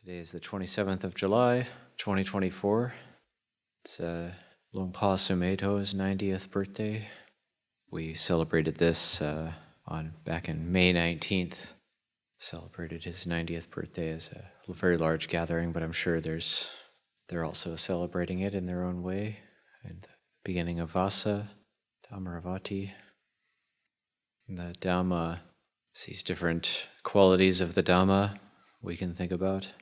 Today is the 27th of July, 2024. It's Luang Por Pasanno's 90th birthday. We celebrated this back in May 19th. Celebrated his 90th birthday as a very large gathering, but I'm sure they're also celebrating it in their own way. In the beginning of Vasa, Dhammaravati. The Dhamma, these different qualities of the Dhamma we can think about.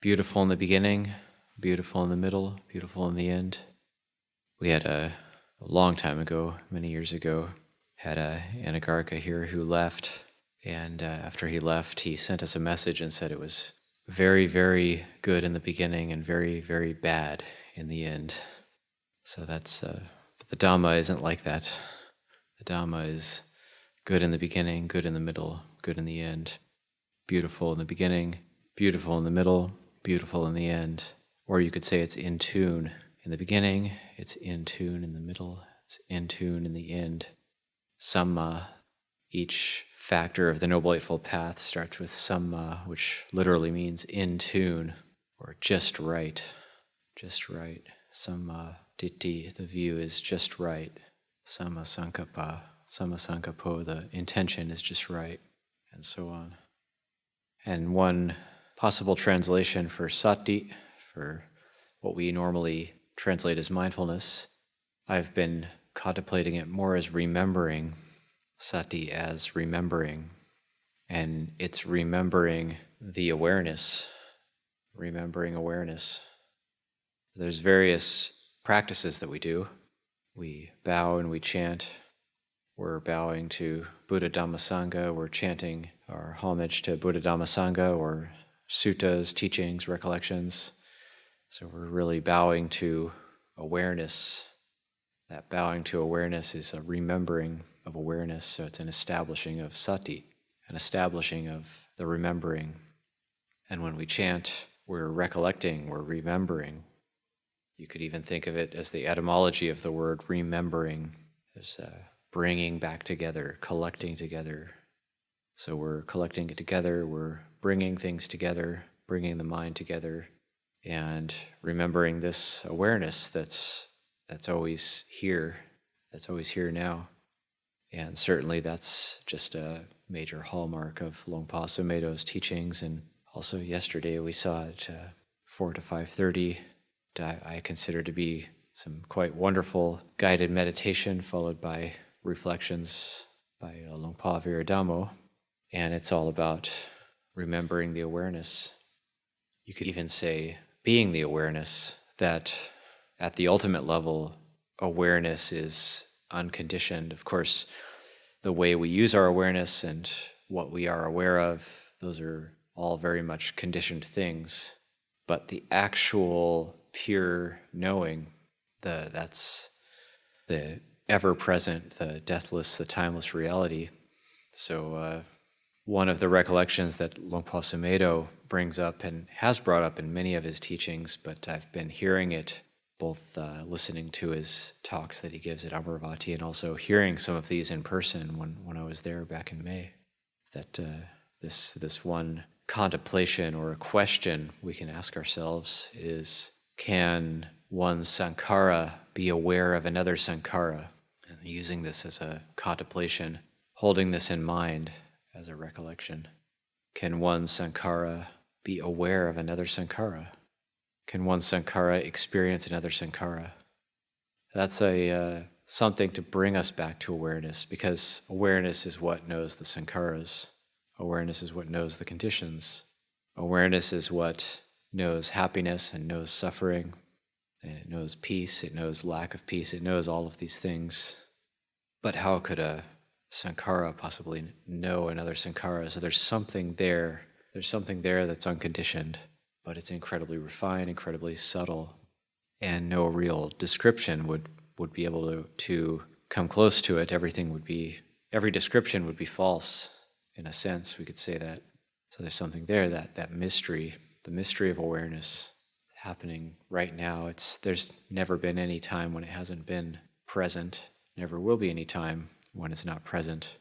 Beautiful in the beginning, beautiful in the middle, beautiful in the end. We had a long time ago, many years ago, had a Anagarika here who left, and after he left, he sent us a message and said it was very, very good in the beginning and very, very bad in the end. So that's, but the Dhamma isn't like that. The Dhamma is good in the beginning, good in the middle, good in the end. Beautiful in the beginning, beautiful in the middle, beautiful in the end. Or you could say it's in tune in the beginning, it's in tune in the middle, it's in tune in the end. Samma, each factor of the Noble Eightfold Path starts with samma, which literally means in tune, or just right, just right. Samma ditti, the view is just right. Samma sankappa, samma sankappo, the intention is just right, and so on. And one possible translation for sati, for what we normally translate as mindfulness, I've been contemplating it more as remembering, sati as remembering, and it's remembering the awareness, remembering awareness. There's various practices that we do. We bow and we chant. We're bowing to Buddha Dhamma Sangha. We're chanting our homage to Buddha Dhamma Sangha or suttas, teachings, recollections. So we're really bowing to awareness. That bowing to awareness is a remembering of awareness. So it's an establishing of sati, an establishing of the remembering. And when we chant, we're recollecting, we're remembering. You could even think of it as the etymology of the word remembering. There's bringing back together, collecting together. So we're collecting it together, we're bringing things together, bringing the mind together, and remembering this awareness that's always here, that's always here now. And certainly that's just a major hallmark of Luang Por Pasanno's teachings. And also yesterday we saw at 4 to 5:30, I consider to be some quite wonderful guided meditation followed by reflections by Luang Por Viradamo, and it's all about remembering the awareness. You could even say being the awareness, that at the ultimate level, awareness is unconditioned. Of course, the way we use our awareness and what we are aware of, those are all very much conditioned things, but the actual pure knowing, that's the ever-present, the deathless, the timeless reality. So one of the recollections that Luang Por Pasanno brings up and has brought up in many of his teachings, but I've been hearing it, both listening to his talks that he gives at Amaravati and also hearing some of these in person when I was there back in May, that this one contemplation or a question we can ask ourselves is, can one sankhara be aware of another sankhara? And using this as a contemplation, holding this in mind as a recollection. Can one sankhara be aware of another sankhara? Can one sankhara experience another sankhara? That's something to bring us back to awareness, because awareness is what knows the sankharas. Awareness is what knows the conditions. Awareness is what knows happiness and knows suffering, and it knows peace, it knows lack of peace, it knows all of these things. But how could a sankhara possibly know another sankhara? So there's something there that's unconditioned, but it's incredibly refined, incredibly subtle, and no real description would be able to come close to it. Every description would be false, in a sense, we could say that. So there's something there, that mystery, the mystery of awareness happening right now. There's never been any time when it hasn't been present, never will be any time when it's not present.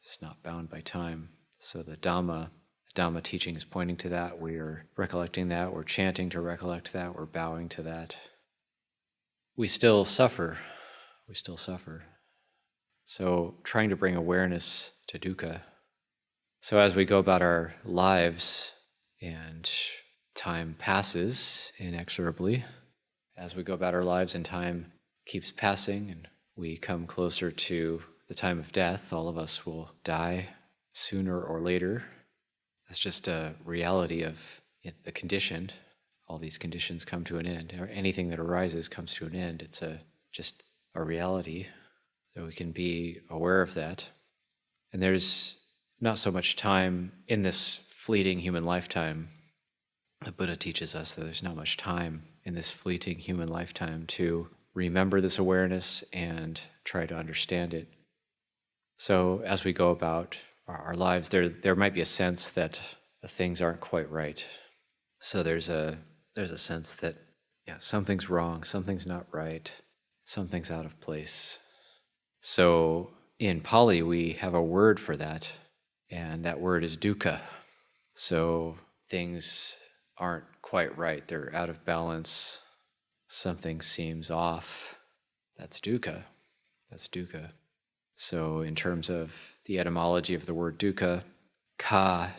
It's not bound by time. So the Dhamma Dhamma teaching is pointing to that. We are recollecting that. We're chanting to recollect that. We're bowing to that. We still suffer. We still suffer. So trying to bring awareness to dukkha. So as we go about our lives and time passes inexorably, as we go about our lives and time keeps passing and we come closer to the time of death, all of us will die sooner or later. That's just a reality of the conditioned. All these conditions come to an end, or anything that arises comes to an end. It's just a reality, so we can be aware of that. And there's not so much time in this fleeting human lifetime. The Buddha teaches us that there's not much time in this fleeting human lifetime to remember this awareness and try to understand it. So as we go about our lives, there might be a sense that things aren't quite right. So there's a sense that something's wrong, something's not right, something's out of place. So in Pali we have a word for that, and that word is dukkha. So things aren't quite right, they're out of balance, something seems off. That's dukkha. That's dukkha. So in terms of the etymology of the word dukkha, ka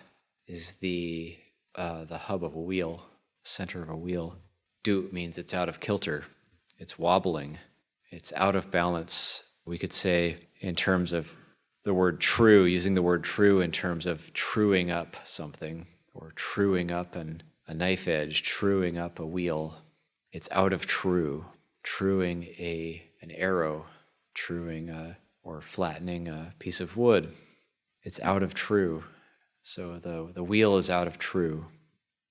is the hub of a wheel, center of a wheel. Du means it's out of kilter, it's wobbling, it's out of balance. We could say in terms of the word true, using the word true in terms of truing up something, or truing up a knife edge, truing up a wheel. It's out of true, truing an arrow, truing or flattening a piece of wood. It's out of true. So the wheel is out of true.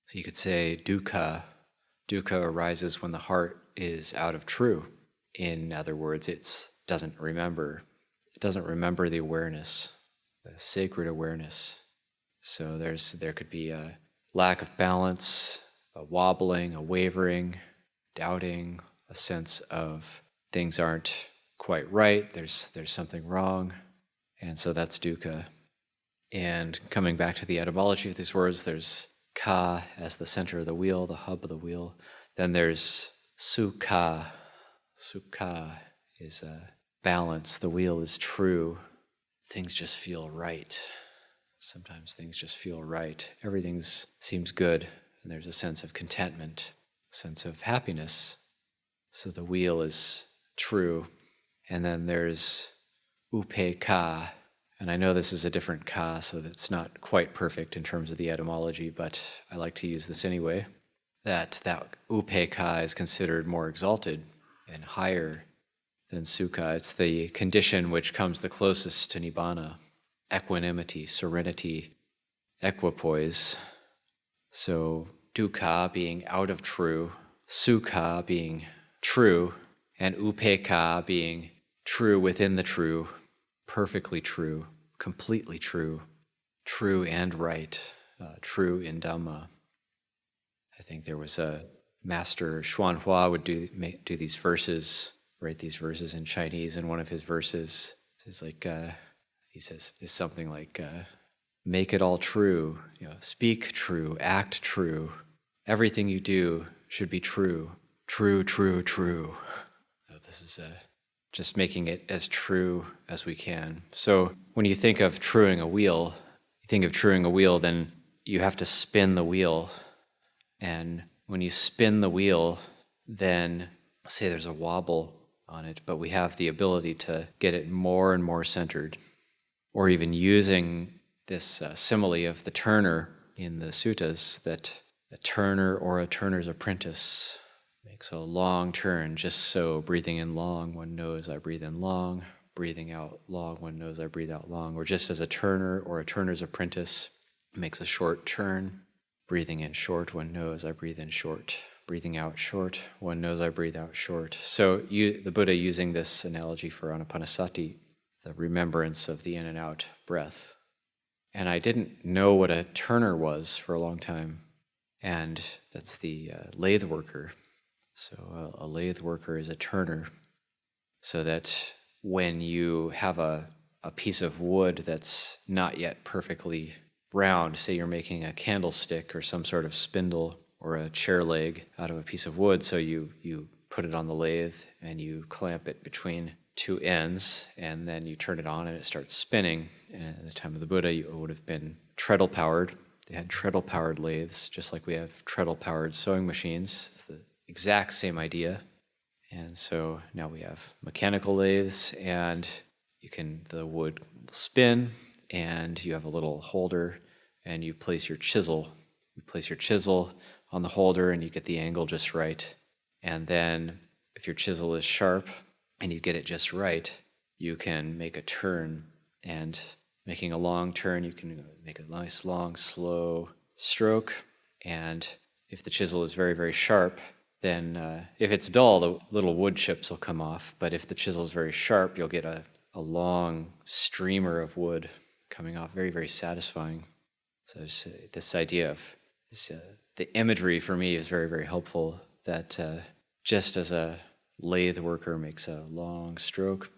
So you could say dukkha. Dukkha arises when the heart is out of true. In other words, it doesn't remember. It doesn't remember the awareness, the sacred awareness. So there could be a lack of balance, a wobbling, a wavering, doubting, a sense of things aren't quite right, there's something wrong, and so that's dukkha. And coming back to the etymology of these words, there's ka as the center of the wheel, the hub of the wheel. Then there's sukha. Sukha is a balance, the wheel is true. Things just feel right. Sometimes things just feel right. Everything seems good, and there's a sense of contentment, a sense of happiness. So the wheel is true. And then there's upekkha. And I know this is a different ka, so that's not quite perfect in terms of the etymology, but I like to use this anyway. That upekkha is considered more exalted and higher than sukha. It's the condition which comes the closest to nibbana, equanimity, serenity, equipoise. So dukkha being out of true, sukha being true, and upekkha being true within the true, perfectly true, completely true, true and right, true in Dhamma. I think there was a master, Xuanhua, would do these verses, write these verses in Chinese, and one of his verses is like, he says, is something like, make it all true, speak true, act true, everything you do should be true, true, true, true. This is just making it as true as we can. So when you think of truing a wheel, then you have to spin the wheel. And when you spin the wheel, then say there's a wobble on it, but we have the ability to get it more and more centered. Or even using this simile of the turner in the suttas, that a turner or a turner's apprentice makes a long turn, just so breathing in long, one knows I breathe in long, breathing out long, one knows I breathe out long. Or just as a turner or a turner's apprentice makes a short turn, breathing in short, one knows I breathe in short, breathing out short, one knows I breathe out short. So the Buddha using this analogy for anapanasati, the remembrance of the in and out breath. And I didn't know what a turner was for a long time, and that's the lathe worker. So a lathe worker is a turner, so that when you have a piece of wood that's not yet perfectly round. Say you're making a candlestick or some sort of spindle or a chair leg out of a piece of wood, so you put it on the lathe and you clamp it between two ends, and then you turn it on and it starts spinning. And at the time of the Buddha, it would have been treadle-powered. They had treadle-powered lathes, just like we have treadle-powered sewing machines. It's the exact same idea. And so now we have mechanical lathes, and the wood will spin, and you have a little holder, and you place your chisel. You place your chisel on the holder, and you get the angle just right. And then if your chisel is sharp and you get it just right, you can make a turn. And making a long turn, you can make a nice, long, slow stroke. And if the chisel is very, very sharp, then if it's dull, the little wood chips will come off. But if the chisel is very sharp, you'll get a long streamer of wood coming off, very, very satisfying. So this idea of the imagery for me is very, very helpful, that just as a lathe worker makes a long stroke,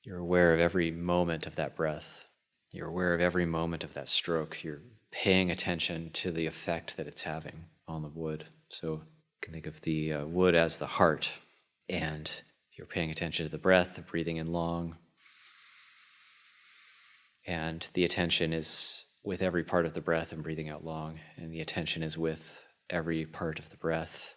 you're aware of every moment of that breath. You're aware of every moment of that stroke. You're paying attention to the effect that it's having on the wood. So you can think of the wood as the heart, and you're paying attention to the breath, the breathing in long, and the attention is with every part of the breath and breathing out long, and the attention is with every part of the breath,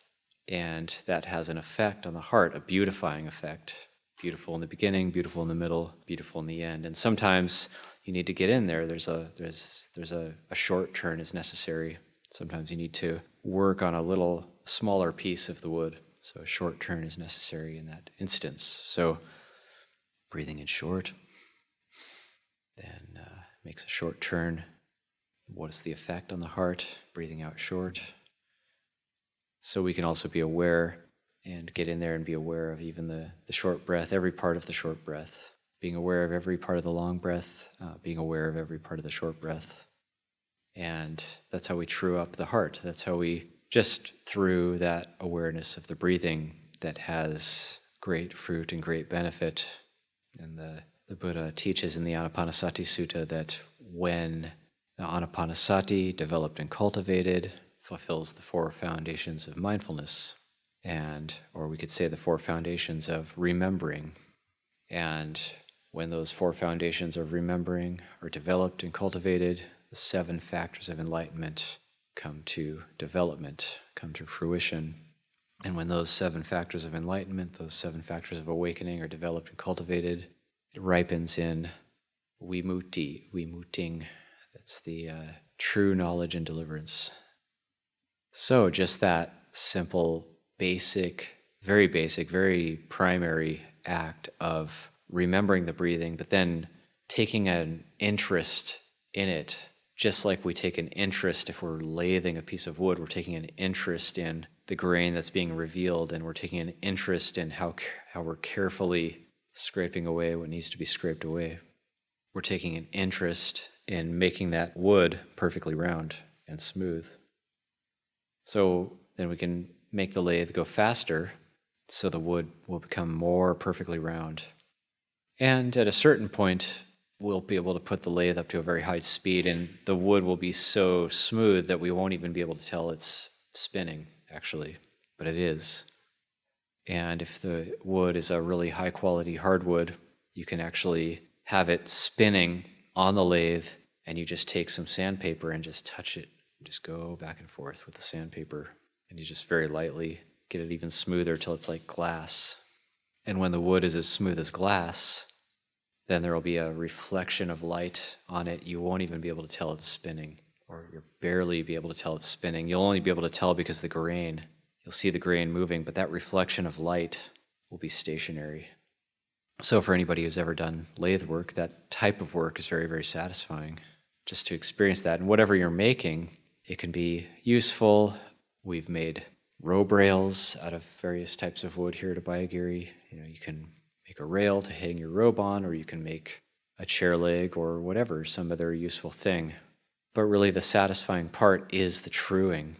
and that has an effect on the heart, a beautifying effect. Beautiful in the beginning, beautiful in the middle, beautiful in the end. And sometimes you need to get in there. There's a short turn is necessary. Sometimes you need to work on a little smaller piece of the wood. So a short turn is necessary in that instance. So breathing in short, then makes a short turn. What's the effect on the heart? Breathing out short. So we can also be aware and get in there and be aware of even the short breath, every part of the short breath, being aware of every part of the long breath, being aware of every part of the short breath. And that's how we true up the heart. That's how we, just through that awareness of the breathing that has great fruit and great benefit. And the Buddha teaches in the Anapanasati Sutta that when the Anapanasati, developed and cultivated, fulfills the four foundations of mindfulness, or we could say the four foundations of remembering. And when those four foundations of remembering are developed and cultivated, the 7 factors of enlightenment come to development, come to fruition. And when those 7 factors of enlightenment, those 7 factors of awakening are developed and cultivated, it ripens in vimuting. That's the true knowledge and deliverance. So just that simple, very primary act of remembering the breathing, but then taking an interest in it, just like we take an interest if we're lathing a piece of wood, we're taking an interest in the grain that's being revealed, and we're taking an interest in how we're carefully scraping away what needs to be scraped away. We're taking an interest in making that wood perfectly round and smooth. So then we can make the lathe go faster, so the wood will become more perfectly round. And at a certain point, we'll be able to put the lathe up to a very high speed, and the wood will be so smooth that we won't even be able to tell it's spinning, actually, but it is. And if the wood is a really high-quality hardwood, you can actually have it spinning on the lathe, and you just take some sandpaper and just touch it, just go back and forth with the sandpaper. And you just very lightly get it even smoother till it's like glass. And when the wood is as smooth as glass, then there will be a reflection of light on it. You won't even be able to tell it's spinning, or you'll barely be able to tell it's spinning. You'll only be able to tell because the grain, you'll see the grain moving, but that reflection of light will be stationary. So for anybody who's ever done lathe work, that type of work is very, very satisfying. Just to experience that. And whatever you're making, it can be useful. We've made robe rails out of various types of wood here at Abhayagiri. You can make a rail to hang your robe on, or you can make a chair leg or whatever, some other useful thing. But really the satisfying part is the truing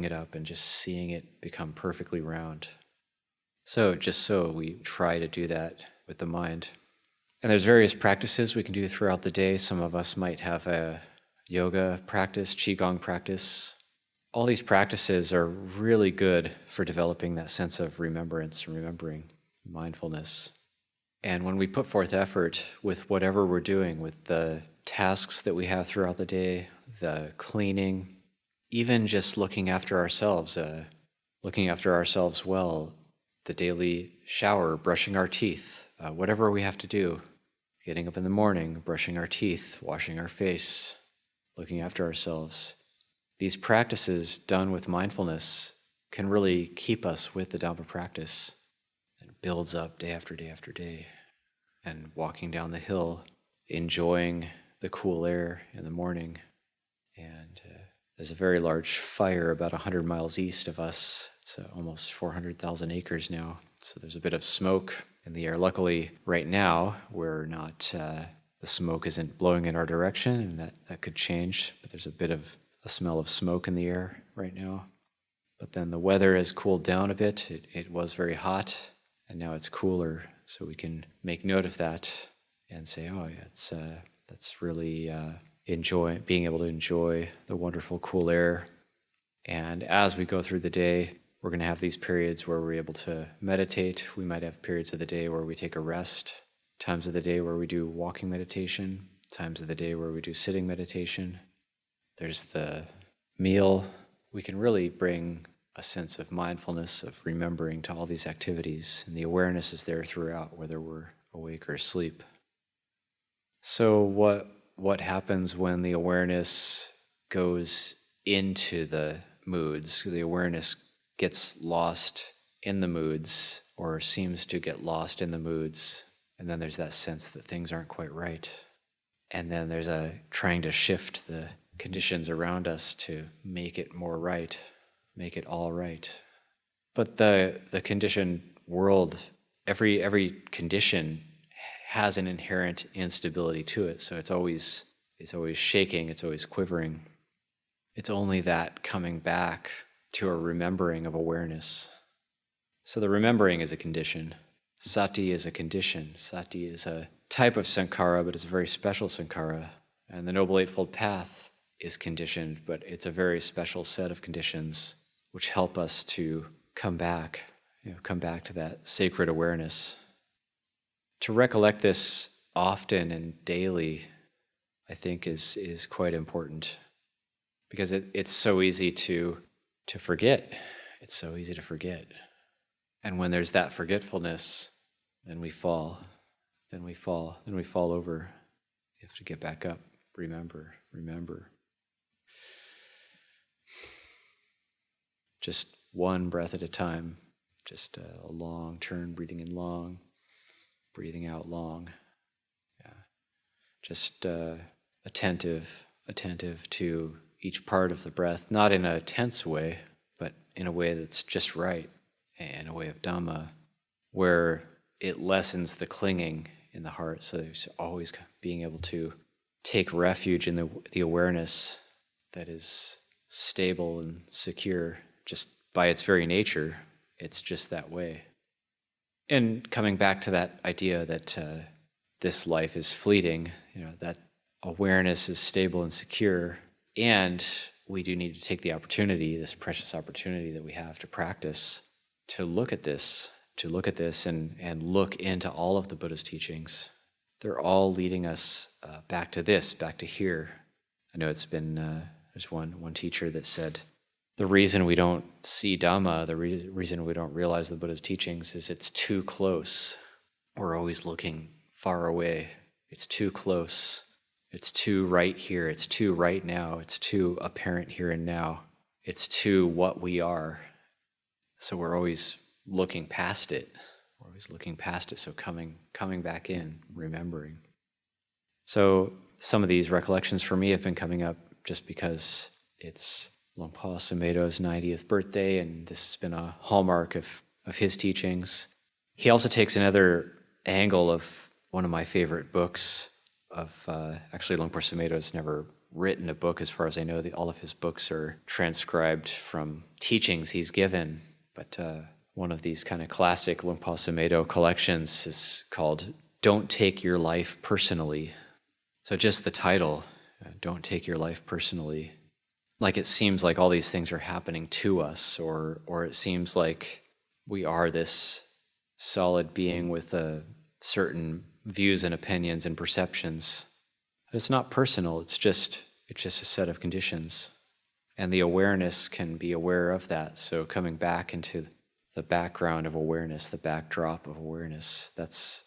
it up and just seeing it become perfectly round. So we try to do that with the mind. And there's various practices we can do throughout the day. Some of us might have a yoga practice, qigong practice. All these practices are really good for developing that sense of remembrance and remembering mindfulness. And when we put forth effort with whatever we're doing, with the tasks that we have throughout the day, the cleaning, even just looking after ourselves well, the daily shower, brushing our teeth, whatever we have to do, getting up in the morning, brushing our teeth, washing our face, looking after ourselves. These practices done with mindfulness can really keep us with the Dhamma practice, and it builds up day after day after day. And walking down the hill, enjoying the cool air in the morning. And there's a very large fire about 100 miles east of us. It's almost 400,000 acres now. So there's a bit of smoke in the air. Luckily, right now, we're not, the smoke isn't blowing in our direction, and that could change. But there's a bit of a smell of smoke in the air right now. But then the weather has cooled down a bit. It was very hot, and now it's cooler. So we can make note of that and say, oh yeah, that's really being able to enjoy the wonderful cool air. And as we go through the day, we're going to have these periods where we're able to meditate. We might have periods of the day where we take a rest, times of the day where we do walking meditation, times of the day where we do sitting meditation. There's the meal. We can really bring a sense of mindfulness, of remembering to all these activities, and the awareness is there throughout, whether we're awake or asleep. So what happens when the awareness goes into the moods? The awareness gets lost in the moods, or seems to get lost in the moods, and then there's that sense that things aren't quite right. And then there's a trying to shift the conditions around us to make it more right, make it all right. But the conditioned world, every condition has an inherent instability to it. So it's always shaking, it's always quivering. It's only that coming back to a remembering of awareness. So the remembering is a condition. Sati is a condition. Sati is a type of sankhara, but it's a very special sankhara. And the Noble Eightfold Path is conditioned, but it's a very special set of conditions which help us to come back to that sacred awareness. To recollect this often and daily, I think is quite important, because it's so easy to forget. It's so easy to forget. And when there's that forgetfulness, then we fall over. You have to get back up, remember. Just one breath at a time, just a long turn, breathing in long, breathing out long. Yeah. Just attentive to each part of the breath, not in a tense way, but in a way that's just right, in a way of Dhamma, where it lessens the clinging in the heart. So there's always being able to take refuge in the awareness that is stable and secure. Just by its very nature, it's just that way. And coming back to that idea that this life is fleeting, that awareness is stable and secure, and we do need to take the opportunity, this precious opportunity that we have to practice, to look at this and look into all of the Buddha's teachings. They're all leading us back to this, back to here. I know it's been, there's one teacher that said, the reason we don't see Dhamma, the reason we don't realize the Buddha's teachings is it's too close. We're always looking far away. It's too close. It's too right here. It's too right now. It's too apparent here and now. It's too what we are. So we're always looking past it. So coming back in, remembering. So some of these recollections for me have been coming up just because it's Luang Por Pasanno's 90th birthday, and this has been a hallmark of his teachings. He also takes another angle of one of my favorite books actually Luang Por Pasanno's never written a book as far as I know. All of his books are transcribed from teachings he's given, but one of these kind of classic Luang Por Pasanno collections is called don't take your life personally. So just the title, don't take your life personally. Like it seems like all these things are happening to us, or it seems like we are this solid being with certain views and opinions and perceptions. But it's not personal, it's just a set of conditions. And the awareness can be aware of that. So coming back into the background of awareness, the backdrop of awareness, that's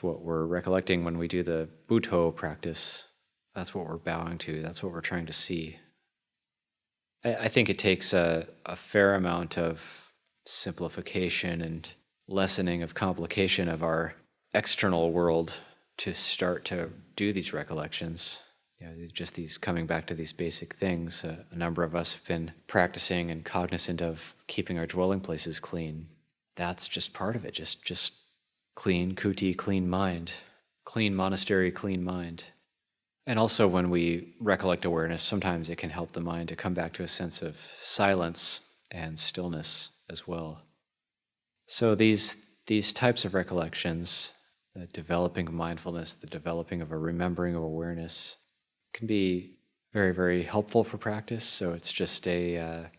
what we're recollecting when we do the Buddho practice. That's what we're bowing to. That's what we're trying to see. I think it takes a fair amount of simplification and lessening of complication of our external world to start to do these recollections. Just these coming back to these basic things. A number of us have been practicing and cognizant of keeping our dwelling places clean. That's just part of it. Just clean kuti, clean mind, clean monastery, clean mind. And also when we recollect awareness, sometimes it can help the mind to come back to a sense of silence and stillness as well. So these types of recollections, the developing of mindfulness, the developing of a remembering of awareness, can be very, very helpful for practice. So it's just a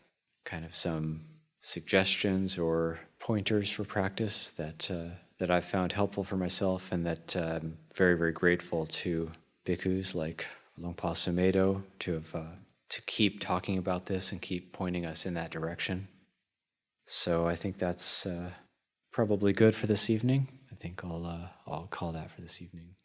kind of some suggestions or pointers for practice that I've found helpful for myself, and that I'm very, very grateful to bhikkhus like Luang Por Pasanno to keep talking about this and keep pointing us in that direction. So I think that's probably good for this evening. I think I'll call that for this evening.